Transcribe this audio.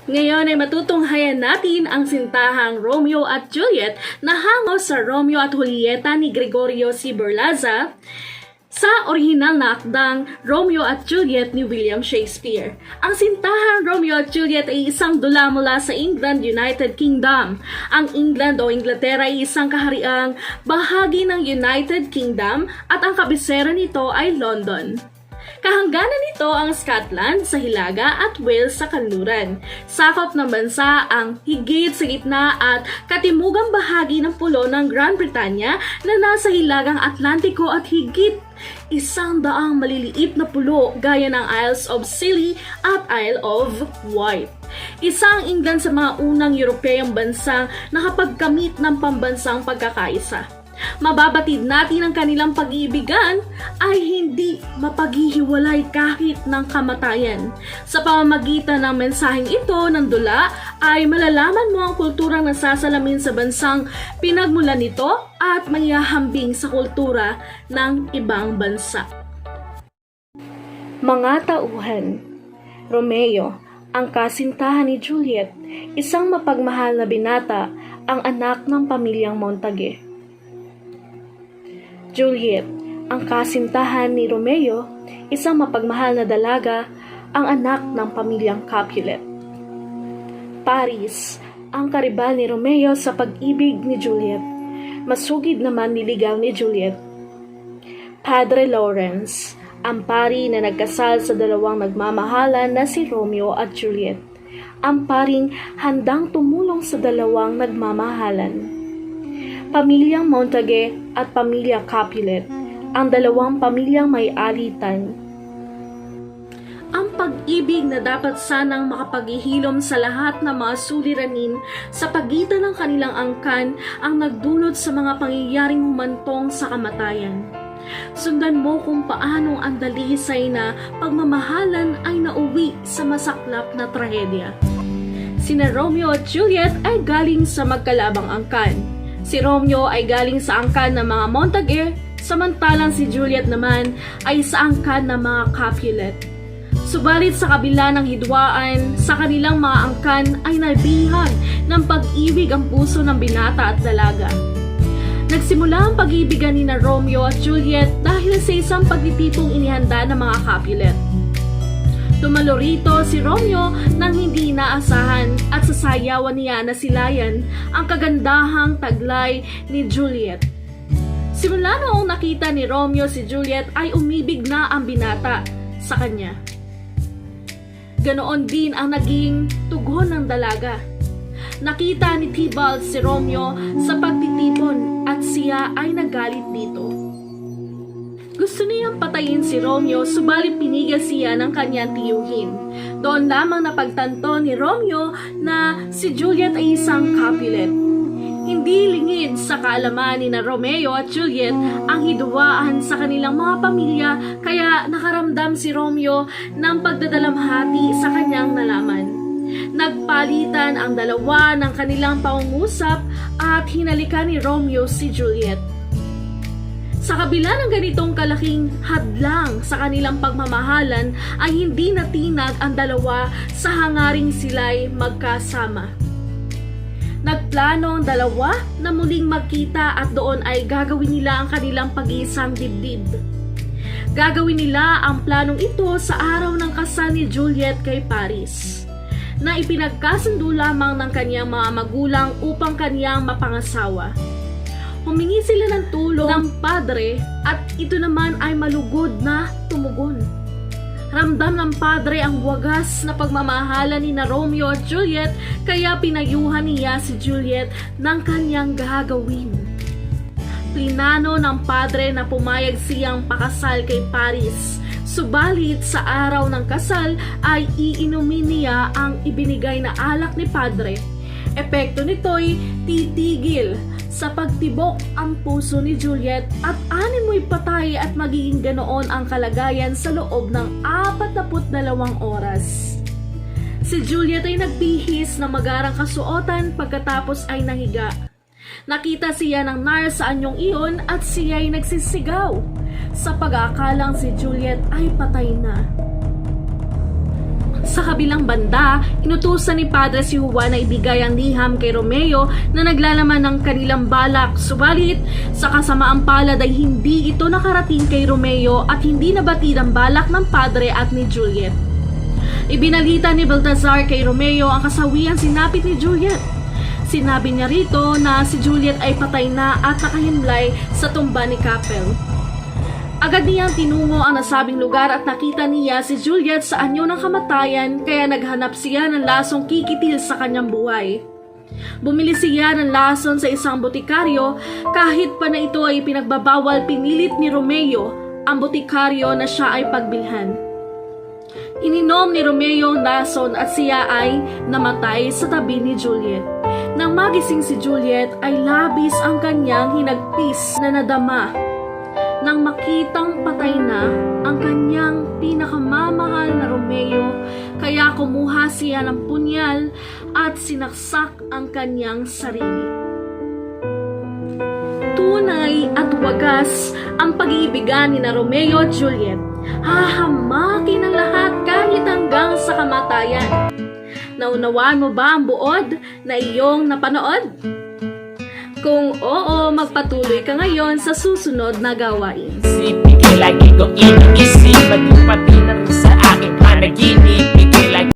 Ngayon ay matutunghayan natin ang sintahang Romeo at Juliet na hango sa Romeo at Julieta ni Gregorio C. Berlaza sa orihinal na akdang Romeo at Juliet ni William Shakespeare. Ang sintahang Romeo at Juliet ay isang dula mula sa England, United Kingdom. Ang England o Inglaterra ay isang kahariang bahagi ng United Kingdom at ang kabisera nito ay London. Kahangganan nito ang Scotland sa hilaga at Wales sa kanluran. Sakop ng bansa ang higit sa gitna at katimugang bahagi ng pulo ng Grand Britannia na nasa hilagang Atlantiko at higit 100 maliliit na pulo gaya ng Isles of Scilly at Isle of Wight. Isa ang England sa mga unang Europeyong bansang nakapagkamit ng pambansang pagkakaisa. Mababatid natin ang kanilang pag-iibigan ay hindi mapaghihiwalay kahit ng kamatayan. Sa pamamagitan ng mensaheng ito ng dula ay malalaman mo ang kulturang nasasalamin sa bansang pinagmulan nito at mayahambing sa kultura ng ibang bansa. Mga tauhan. Romeo, ang kasintahan ni Juliet, isang mapagmahal na binata, ang anak ng pamilyang Montague. Juliet, ang kasintahan ni Romeo, isang mapagmahal na dalaga, ang anak ng pamilyang Capulet. Paris, ang karibal ni Romeo sa pag-ibig ni Juliet, masugid naman niligaw ni Juliet. Padre Lawrence, ang pari na nagkasal sa dalawang nagmamahalan na si Romeo at Juliet, ang paring handang tumulong sa dalawang nagmamahalan. Pamilyang Montague at Pamilya Capulet, ang dalawang pamilyang may alitan. Ang pag-ibig na dapat sanang makapaghihilom sa lahat ng mga suliranin sa pagitan ng kanilang angkan ang nagdulot sa mga pangyayaring humantong sa kamatayan. Sundan mo kung paanong ang dalisay na pagmamahalan ay nauwi sa masaklap na trahedya. Sina Romeo at Juliet ay galing sa magkalabang angkan. Si Romeo ay galing sa angkan ng mga Montague, samantalang si Juliet naman ay sa angkan ng mga Capulet. Subalit sa kabila ng hidwaan, sa kanilang mga angkan ay nabihag ng pag-ibig ang puso ng binata at dalaga. Nagsimula ang pag-ibigan ni na Romeo at Juliet dahil sa isang pagtitipong inihanda ng mga Capulet. Tumalo rito si Romeo nang hindi inaasahan at sasayawan niya na silayan ang kagandahang taglay ni Juliet. Simula noong nakita ni Romeo si Juliet ay umibig na ang binata sa kanya. Ganoon din ang naging tugon ng dalaga. Nakita ni Tybalt si Romeo sa pagtitipon at siya ay nagalit dito. Gusto niyang patayin si Romeo, subalit pinigil siya ng kanyang tiyuhin. Doon lamang napagtanto ni Romeo na si Juliet ay isang Capulet. Hindi lingid sa kaalaman ni na Romeo at Juliet ang hidwaan sa kanilang mga pamilya, kaya nakaramdam si Romeo ng pagdadalamhati sa kanyang nalaman. Nagpalitan ang dalawa ng kanilang pangungusap at hinalikan ni Romeo si Juliet. Sa kabila ng ganitong kalaking hadlang sa kanilang pagmamahalan ay hindi natinag ang dalawa sa hangaring sila'y magkasama. Nagplano ang dalawa na muling magkita at doon ay gagawin nila ang kanilang pag-iisang dibdib. Gagawin nila ang planong ito sa araw ng kasal ni Juliet kay Paris, na ipinagkasundo lamang ng kanyang mga magulang upang kanyang mapangasawa. Humingi sila ng tulong ng padre at ito naman ay malugod na tumugon. Ramdam ng padre ang wagas na pagmamahalan ni na Romeo at Juliet, kaya pinayuhan niya si Juliet ng kanyang gagawin. Plinano ng padre na pumayag siyang pakasal kay Paris, subalit sa araw ng kasal ay iinumin niya ang ibinigay na alak ni padre. Epekto nito'y titigil sa pagtibok ang puso ni Juliet at animoy patay at magiging ganoon ang kalagayan sa loob ng 42 oras. Si Juliet ay nagbihis ng magarang kasuotan pagkatapos ay nahiga. Nakita siya ng nurse sa anyong iyon at siya ay nagsisigaw sa pag-aakalang si Juliet ay patay na. Sa kabilang banda, inutusan ni Padre si Juan na ibigay ang liham kay Romeo na naglalaman ng kanilang balak. Subalit, sa kasamaang palad ay hindi ito nakarating kay Romeo at hindi nabatid ang balak ng Padre at ni Juliet. Ibinalita ni Balthazar kay Romeo ang kasawiyang sinapit ni Juliet. Sinabi niya rito na si Juliet ay patay na at nakahimlay sa tumba ni Capel. Agad niyang tinungo ang nasabing lugar at nakita niya si Juliet sa anyo ng kamatayan, kaya naghanap siya ng lasong kikitil sa kanyang buhay. Bumili siya ng lason sa isang botikaryo, kahit pa na ito ay pinagbabawal, pinilit ni Romeo ang botikaryo na siya ay pagbilhan. Ininom ni Romeo ang lason at siya ay namatay sa tabi ni Juliet. Nang magising si Juliet ay labis ang kanyang hinagpis na nadama nang makitang patay na ang kanyang pinakamamahal na Romeo, kaya kumuha siya ng punyal at sinaksak ang kanyang sarili. Tunay at wagas ang pag-iibigan ni na Romeo at Juliet. Hahamakin ang lahat kahit hanggang sa kamatayan. Naunawaan mo ba ang buod na iyong napanood? Kung oo, magpatuloy ka ngayon sa susunod na gawain. Isipin kay lagi kong iniisip, pati na rin sa aking panaginip.